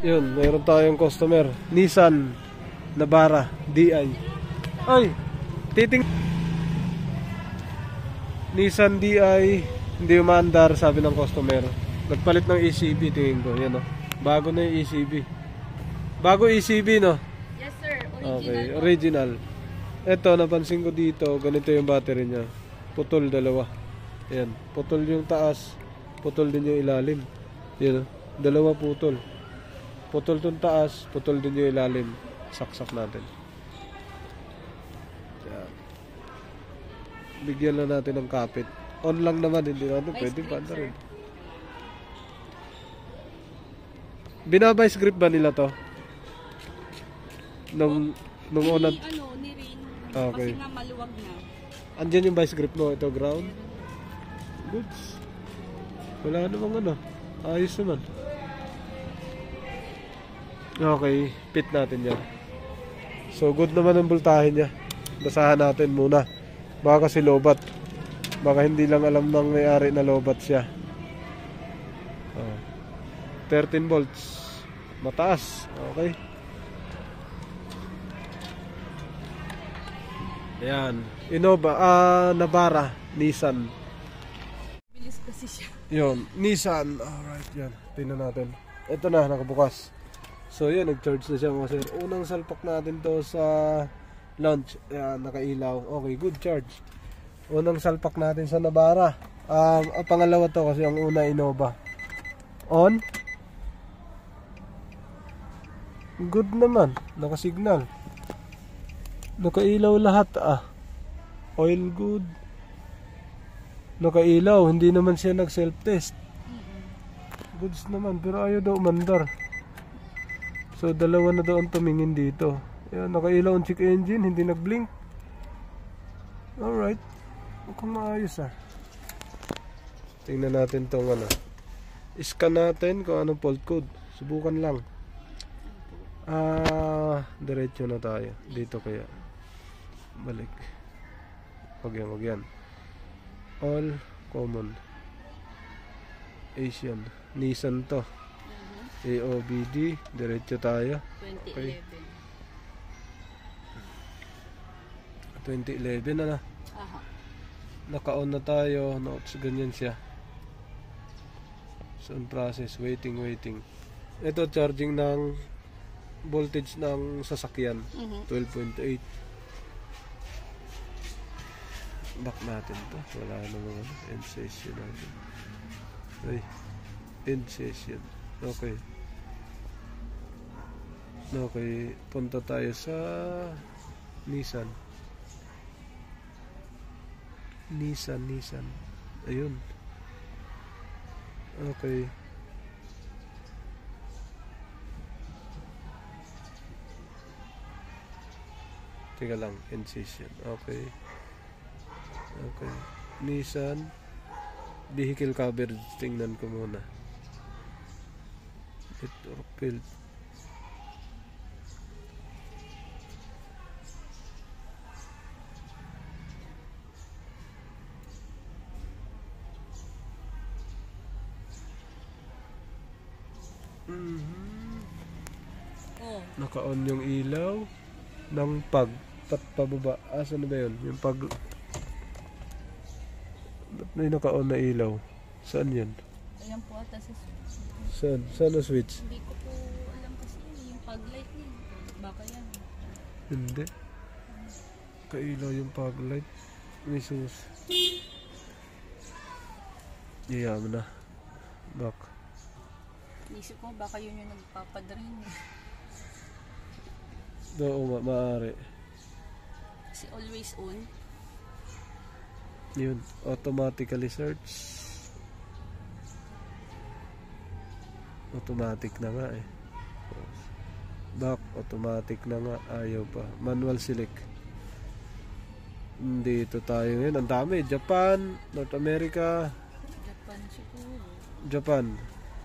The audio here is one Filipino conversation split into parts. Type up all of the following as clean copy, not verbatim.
Yun, mayroon tayong customer. Nissan Navara DI. Ay, Nissan DI, hindi umaandar, sabi ng customer. Nagpalit ng ECB, tingin ko. Yan, no? Bago na yung ECB. Bago ECB, no? Yes, sir. Original. Okay, original. Ito, napansin ko dito, ganito yung battery niya. Putol, dalawa. Ayan, putol yung taas, putol din yung ilalim. Yan, dalawa putol. Putol tong taas, putol din yung ilalim. Saksak natin. Yan. Bigyan lang natin ng kapit. On lang naman, hindi natin pwede banda rin. Binavice grip ba nila to? Nung una. Ni Rin. Okay. Kasi nga maluwag na. Andyan yung vice grip mo, ito ground. Goods. Wala namang ano. Ayos naman. Okay, pit natin yan. So good naman ang voltahe niya. Basahan natin muna. Baka kasi lobat. Baka hindi lang alam ng may-ari na lobat siya. 13 volts. Mataas. Okay. Ayan. Innova, Navara, Nissan. Bilis kasi siya. Yun, Nissan. Alright, yan. Tingnan natin. Ito na, nakabukas. So yan, nag-charge na siya mga sir. Unang salpak natin to sa launch. Ayan, nakailaw. Okay, good charge. Unang salpak natin sa Navara. Ang pangalawa to kasi ang una Innova. On. Good naman. Nakasignal. Nakailaw lahat Oil good. Nakailaw. Hindi naman siya nag-self-test. Goods naman. Pero ayaw daw umandar. So dalawa na daw ang tumingin dito. Ayan, nakailaw ang check engine. Hindi nag-blink. Alright. Mukhang maayos Tingnan natin tong Scan natin kung anong fault code. Subukan lang. Diretso na tayo. Dito kaya. Balik. Wag yan. All common. Asian. Nissan to. AOBD. Diretso tayo. 2011. Okay. 2011 na. Aha. Naka-on na tayo. Notes, ganyan siya. So, on process. Waiting. Ito, charging ng voltage ng sasakyan. 12.8. Back natin to. Wala naman. End session natin. Ay. End session. Okay. Okay. Punta tayo sa Nissan. Ayun. Okay. Teka lang, incision. Okay. Nissan vehicle coverage, tingnan ko muna. Ito field. Naka-on yung ilaw ng pababa. Asan na ba yun? Yung ba't may naka-on na ilaw? Saan yan? Ayan po ata sa switch. Saan na switch? Hindi ko po alam kasi yung pag light niya. Baka yan. Hindi. Kailaw yung pag light. May sus. Iyam na. Back. Isip ko baka yun yung nagpapadrain. Oo, maaari. Kasi always on. Yun, automatically search. Automatic na nga Back, automatic na nga. Ayaw pa. Manual select. Dito tayo ngayon. Ang dami. Japan, North America. Japan siguro. Japan.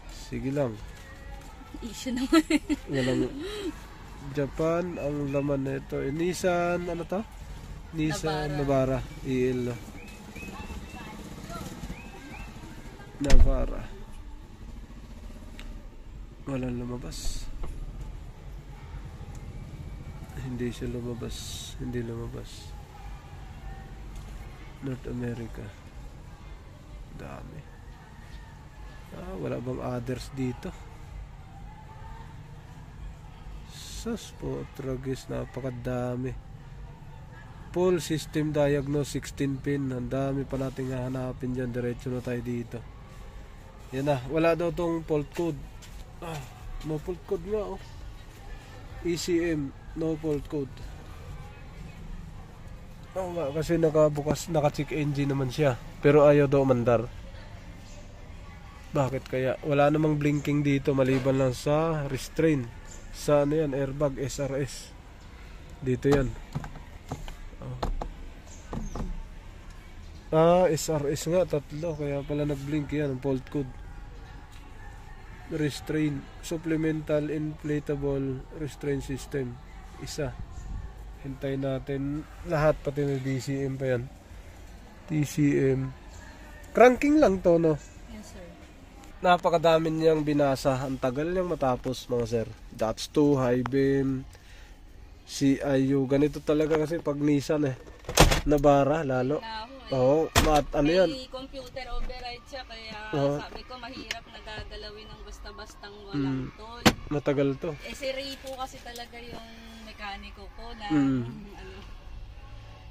Sige lang. Asia naman. Walang Japan, ang laman nito. Nissan, ano to? Nissan Navara. EL. Navara. Walang lumabas. Hindi siya lumabas. Hindi lumabas. North America. Dami. Wala bang others dito? Sus po, tragis, napakadami. Full system diagnose, 16 pin. Ang dami pa natin hahanapin dyan. Diretso na tayo dito. Yan na, wala daw tong fault code. No fault code nga oh. ECM, no fault code. Kasi nakabukas, naka-check engine naman siya. Pero ayaw daw umandar. Bakit kaya? Wala namang blinking dito maliban lang sa restraint. Sa ano yan, airbag, SRS. Dito yan. SRS nga, tatlo. Kaya pala nag-blink yan, ang fault code. Restraint, supplemental inflatable restraint system. Isa. Hintayin natin lahat, pati na DCM pa yan. TCM. Cranking lang to, no? Yes, sir. Napakadami niyang binasa. Ang tagal niyang matapos, mga sir. DOTS2, high beam, CIU. Ganito talaga kasi pag Nissan nabara lalo. Oo, ano yan? May computer override siya, kaya sabi ko mahirap nagagalawin ng basta-bastang walang toll. Matagal to. Si Ray po kasi talaga yung mekaniko ko na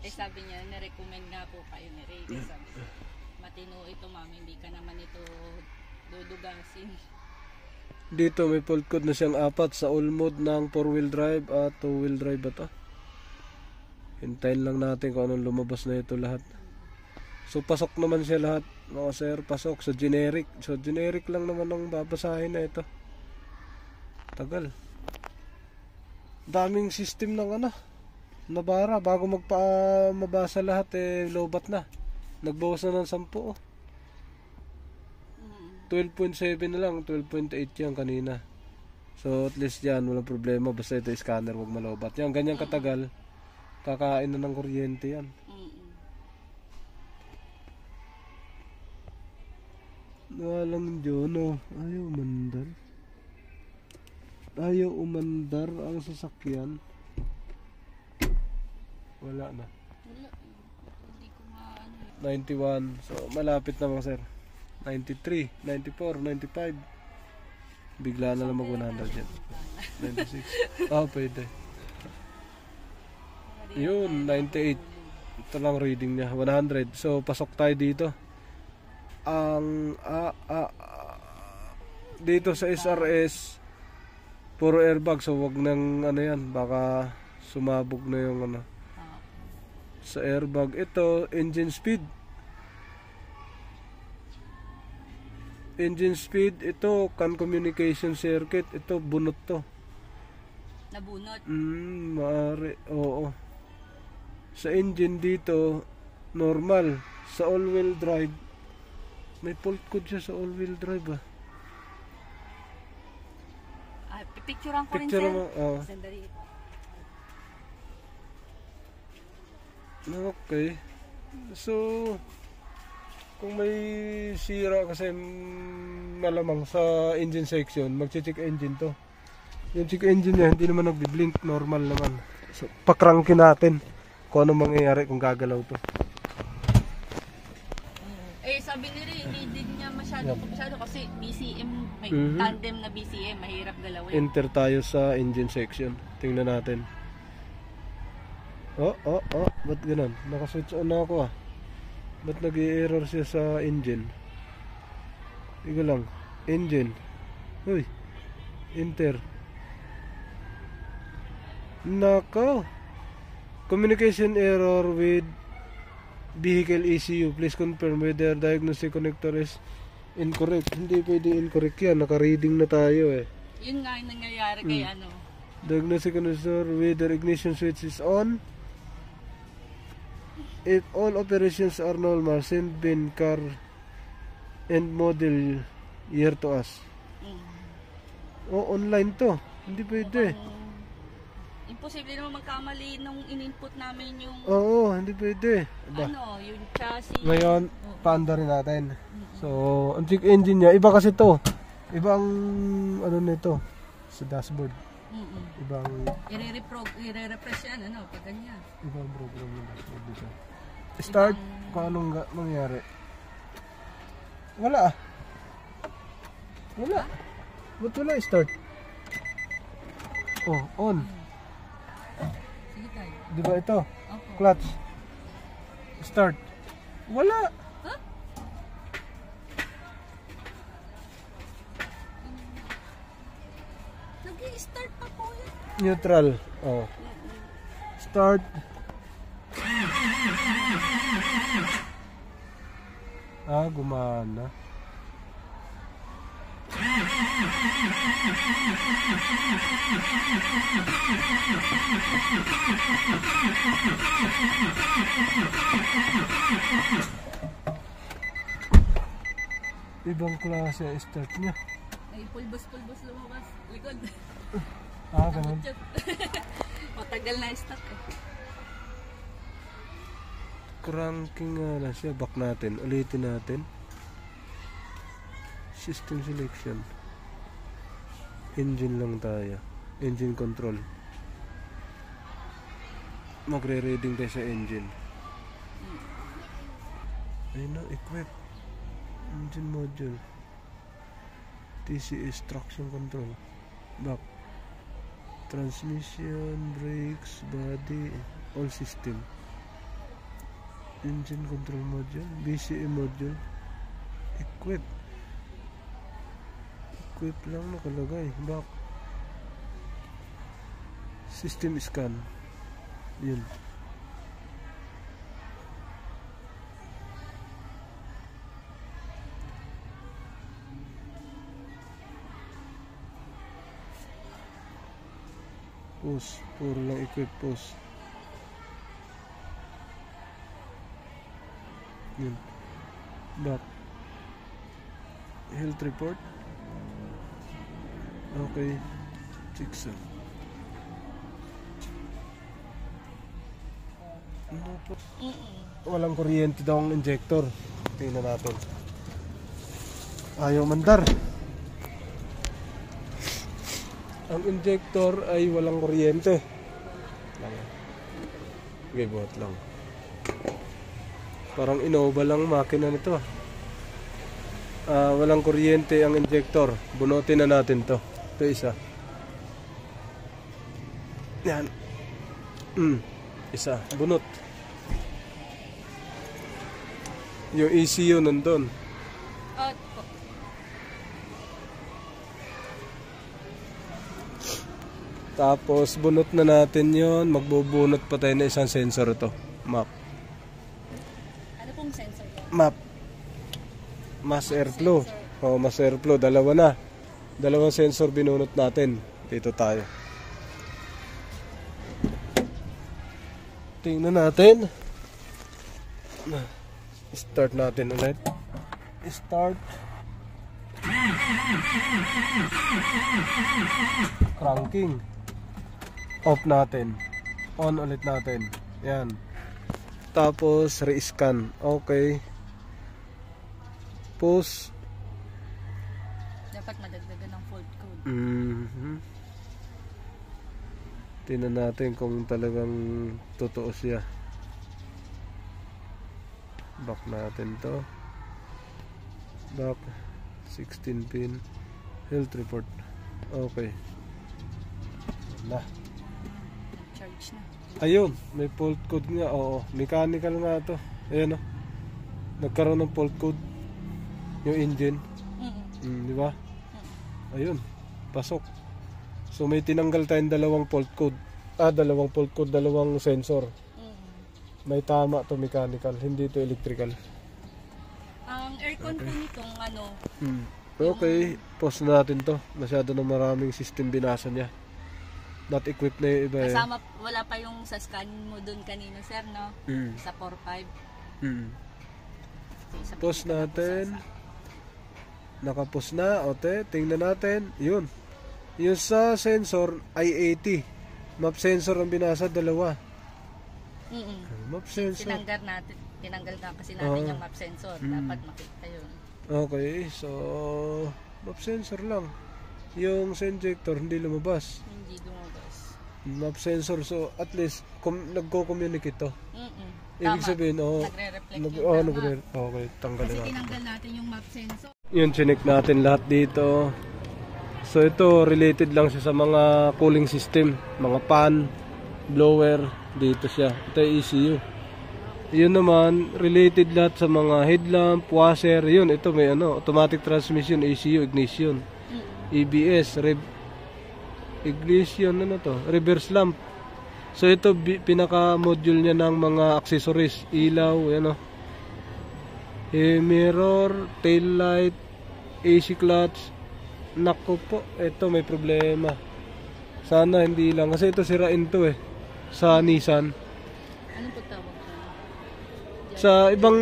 sabi niya, na-recommend nga po kayo ni Ray. Sabi, matino ito ma'am, hindi ka naman ito dudugasin. Dito may fault code na siyang 4 sa all mode ng 4-wheel drive at 2-wheel drive ba to? Hintayin lang natin kung anong lumabas na ito lahat. So pasok naman siya lahat, mga sir, pasok sa generic. So generic lang naman ang babasahin na ito. Tagal. Daming system ng nabara bago mabasa lahat lobat na. Nagbawas na ng 10 oh. 12.7 na lang, 12.8 yan kanina. So at least yan, walang problema. Basta ito scanner, wag malobat. Yan, ganyan katagal. Kakain na ng kuryente yan. Walang Jono. Ayaw umandar. Ayaw umandar ang sasakyan. Wala na. Wala. Hindi ko maano. 91. So malapit na mga sir. 93, 94, 95. Bigla na lang mag 100 yan. 96. Pwede. Yun, 98. Ito lang reading niya, 100. So pasok tayo dito. Ang dito sa SRS puro airbag, so wag nang yan, baka sumabog na yung sa airbag. Ito engine speed, ito CAN communication circuit, ito bunot to, nabunot. Maaari, oo. Sa engine dito normal, sa all wheel drive may fault code siya sa all-wheel drive Picturean ko rin Picture sir. mo, Sandali. Okay. So, kung may sira kasi malamang sa engine section, mag-check engine to. Yung check engine niya, hindi naman nagbi-blink, normal naman. So, pakrangkin natin kung ano mangyayari kung gagalaw to. Sabi ni Ray, hindi din niya masyado kasi BCM, may tandem na BCM, mahirap galawin. Enter tayo sa engine section. Tingnan natin. Ba't ganun? Nakaswitch on na ako Ba't nag-i-error siya sa engine? Iga lang. Engine. Uy. Enter. Nako. Communication error with vehicle ECU. Please confirm whether diagnostic connector is incorrect. Hindi pwede incorrect yan. Naka-reading na tayo Yun nga yung nangyayari kay Diagnostic connector whether ignition switch is on. If all operations are normal, send VIN, car, and model year to us. Online to. Hindi pwede. Imposible naman magkamali nung in-input namin yung hindi pwede. yung chassis. Ngayon, paanda rin natin. So, ang check engine niya, iba kasi to. Ibang nito sa dashboard. Ibang I-refresh yan, ano, pag ganyan. ibang program yung dashboard dito. Start, kung anong mangyari. Wala ah. Wala. Ba't wala start? Oh, on. Sige tayo. Di ba ito? Opo. Clutch. Start. Wala. Huh? Nag-i-start pa po yan. Neutral. Oh. Start. Ah, gumana. Ibang klase start niya. Ay, pulbos lumabas. Likod. Ah, ganun. Matagal na start eh. Cranking nga na siya. Back natin. Ulitin natin. System selection. Engine lang tayo. Engine control. Magre-reading tayo sa engine. Ayun na, equip. Engine module. TCS traction control. Back. Transmission, brakes, body, all system. Engine control module, BCE module. Equip. Equip lang nakalagay. Back. System scan. Yun. Pause. Puro lang equip. Pause. Yun. Back. Health report. Okay. Checksum. Ano po? Walang kuryente daw ang injector. Tingnan natin. Ayaw mandar. Ang injector ay walang kuryente. Okay, buhat lang. Parang Innova lang makina nito. Walang kuryente ang injector. Bunutin na natin to. Ito isa. Yan. Isa. Bunot. Yung ECU nandun. Tapos bunot na natin yon. Magbubunot pa tayo na isang sensor ito. Map. Ano pong sensor yan? Map. Mass airflow. Oh, mass airflow. Dalawa na. Dalawang sensor binunot natin. Dito tayo. Tingnan natin. Start natin ulit. Start. Cranking. Off natin. On ulit natin. Yan. Tapos re-scan. Okay. Pause. Dapat madagdagan ng fault code. Tingnan natin kung talagang totoo siya. Back natin to. Back. 16 pin. Health report. Okay. Na. Charge na. Ayun, may fault code nga. Oo, mechanical nga to. Ayan o. Nagkaroon ng fault code yung engine. Di ba? Ayun, pasok. So may tinanggal tayong dalawang fault code. Dalawang fault code, dalawang sensor. May tama to mechanical, hindi to electrical. Ang aircon po nitong ano. Okay, pause na natin to. Masyado na maraming system binasa niya. Not equipped na yung iba eh. Kasama, wala pa yung sa scan mo dun kanina, sir, no? Sa 4.5. Pause natin. Nakapause na. Ote, tingnan natin. Yun. Yung sa sensor ay 80. Map sensor ang binasa, dalawa. Map sensor. Tinanggal na kasi natin yung map sensor. Dapat makita yun. Okay, so map sensor lang. yung sa injector hindi lumabas. Hindi lumabas. Map sensor, so at least nagko-communicate to. Ibig Tama. sabihin, Nagre-reflect yung tama. okay, tanggalin Kasi natin. tinanggal natin yung map sensor. Yun, chinek natin lahat dito. So ito, related lang siya sa mga cooling system, mga fan, blower, dito siya. Ito yung ECU. Yun naman, related lahat sa mga headlamp, washer, yun, ito may automatic transmission, ECU, ignition, EBS, ignition, reverse lamp. So ito, pinaka-module niya ng mga accessories, ilaw, mirror, tail light, AC clutch. Naku po, ito may problema. Sana hindi lang, kasi ito sirain to sa Nissan. Anong pagtawag ko? Sa ibang,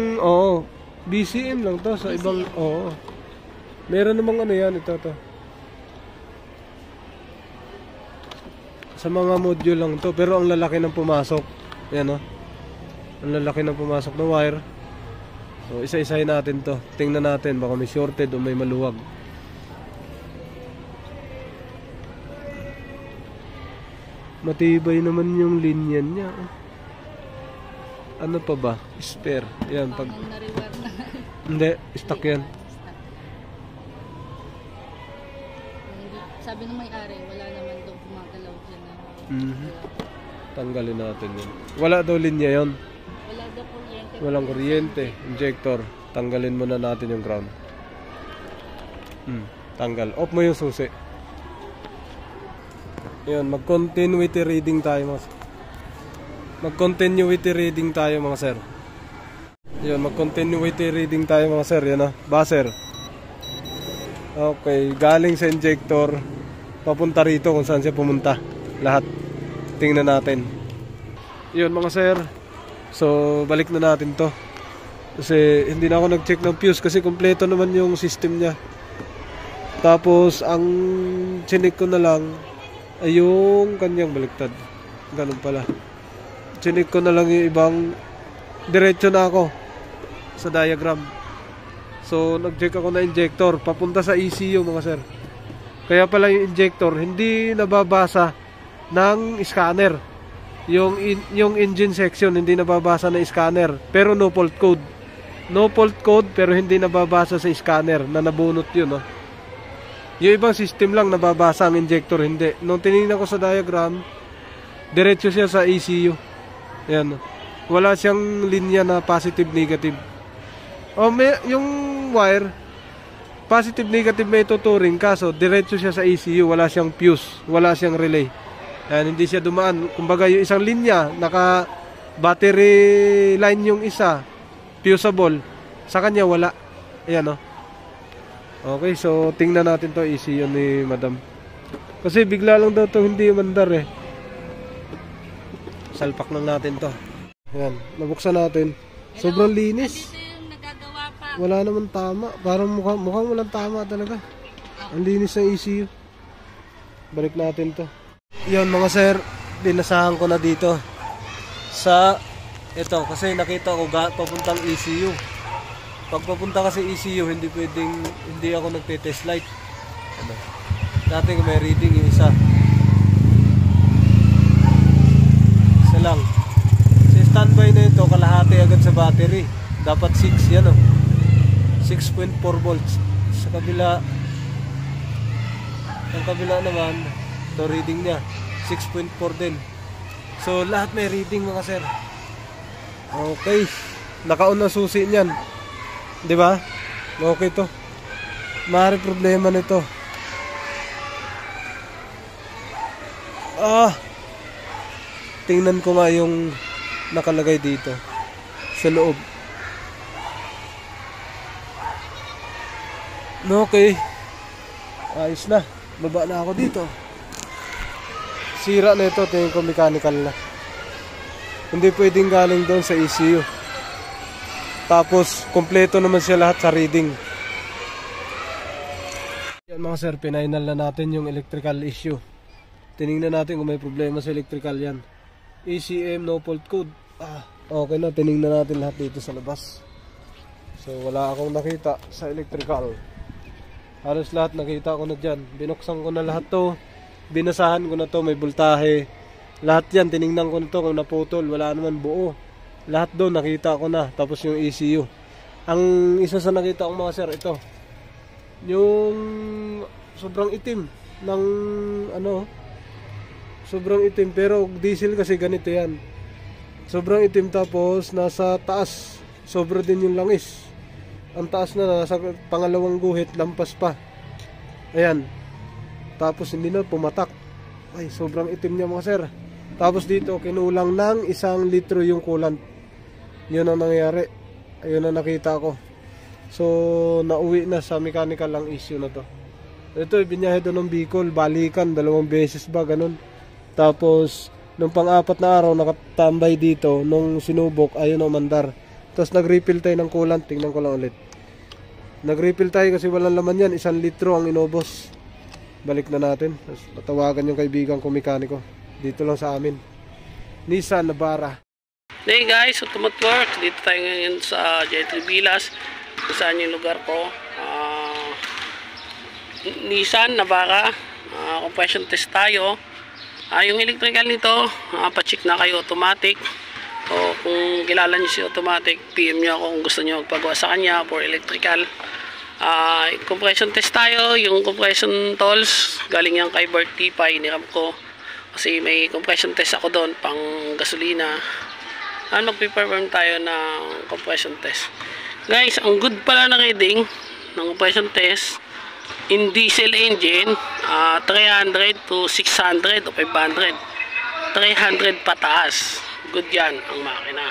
BCM lang to, sa ibang, meron namang ito. Sa mga module lang to, pero ang lalaki ng pumasok. Yan ang lalaki ng pumasok na wire. So isa-isahin natin to. Tingnan natin baka may shorted o may maluwag. Matibay naman yung linya niya. Ano pa ba? Spare. Yan pag na-rewire na. hindi, stock yan. Sabi ng may-ari, wala naman daw gumagalaw dyan na. Tanggalin natin yun. Wala daw linya yon. Wala daw kuryente. Walang kuryente. Injector. Tanggalin muna natin yung ground. Tanggal. Off mo yung susi. Yun, mag-continuity reading tayo mag-continuity reading tayo mga sir. Yun, mag-continuity reading tayo mga sir. Yan buzzer. Okay, galing sa injector papunta rito kung saan siya pumunta. Lahat. Tingnan natin. Yun mga sir. So, balik na natin to. Kasi hindi na ako nag-check ng fuse kasi kompleto naman yung system niya. Tapos, ang chinik ko na lang ay yung kanyang baliktad. Ganun pala. Chinik ko na lang yung ibang diretso na ako sa diagram. So, nag-check ako na injector. Papunta sa ECU mga sir. Kaya pala yung injector, hindi nababasa ng scanner. Yung engine section, hindi nababasa ng scanner. Pero no fault code. No fault code, pero hindi nababasa sa scanner na nabunot yun. Yung ibang system lang nababasa ang injector, hindi. Nung tinignan ko sa diagram, diretso siya sa ECU. Ayan. Wala siyang linya na positive-negative. Yung wire, positive-negative may tuturing, kaso diretso siya sa ECU, wala siyang fuse, wala siyang relay. Ayan, hindi siya dumaan. Kumbaga yung isang linya, naka-battery line yung isa, fuseable. Sa kanya wala. Ayan Okay, so tingnan natin to ECU ni madam. Kasi bigla lang daw to hindi umandar Salpak lang natin to. Ayan, nabuksan natin. Sobrang linis. Dito yung nagagawa pa. Wala naman tama. Parang mukhang walang tama talaga. Ang linis ng ECU. Balik natin to. Yun mga sir, dinasahan ko na dito. Sa ito, kasi nakita ko papuntang ECU. Pag papunta kasi ECU, hindi ako nagte-test light. Dati may reading yung isa. Isa lang. Sa standby na ito, kalahati agad sa battery. Dapat 6 yan 6.4 volts. Sa kabila, ang kabila naman, ito reading niya, 6.4 din. So, lahat may reading mga sir. Okay. Naka-on na susi niyan. Diba? Okay to. Maaari problema nito. Tingnan ko nga yung nakalagay dito sa loob. Okay. Ayos na. Baba na ako dito. Sira na ito. Tingin ko mechanical na. Hindi pwedeng galing doon sa ECU. Tapos, kompleto naman siya lahat sa reading. Yan mga sir, pinainal na natin yung electrical issue. Tinignan natin kung may problema sa electrical yan. ECM, no fault code. Okay na, tinignan natin lahat dito sa labas. So, wala akong nakita sa electrical. Halos lahat nakita ko na dyan. Binuksan ko na lahat to. Binasahan ko na to, may voltahe. Lahat yan, tiningnan ko na to kung naputol. Wala naman buo. Lahat doon nakita ko na. Tapos yung ECU. Ang isa sa nakita ko mga sir, ito. Yung sobrang itim ng ano. Sobrang itim pero diesel kasi ganito yan. Sobrang itim tapos nasa taas. Sobra din yung langis. Ang taas na nasa pangalawang guhit, lampas pa. Ayan. Tapos hindi na pumatak. Ay, sobrang itim niya mga sir. Tapos dito, kinulang ng 1 litro yung coolant. Yun ang nangyari. Ayun ang nakita ko. So, nauwi na sa mechanical lang issue na to. Ito, ibinyahe doon ng Bicol. Balikan, 2 beses ba, ganun. Tapos, nung pang-4 na araw, nakatambay dito. Nung sinubok, ayun ang mandar. Tapos nag-refill tayo ng coolant. Tingnan ko lang ulit. Nag-refill tayo kasi walang laman yan. 1 litro ang inubos. Balik na natin. Tapos natawagan yung kaibigan ko mekaniko. Dito lang sa amin. Nissan Navara. Hey guys, Automat Works. Dito tayo ngayon sa J3 Vilas. Saan yung lugar ko. Nissan Navara. Compression test tayo. Yung electrical nito, pa-check na kayo automatic. O kung kilala nyo si automatic, PM nyo ako kung gusto nyo magpagawa sa kanya for electrical. Compression test tayo. Yung compression tools galing yan kay Bert Tipay, niram ko kasi may compression test ako doon pang gasolina. Magpiperform tayo ng compression test. Guys, ang good pala ng reading ng compression test in diesel engine, 300 to 600 o 500, 300 pataas. Good yan ang makina.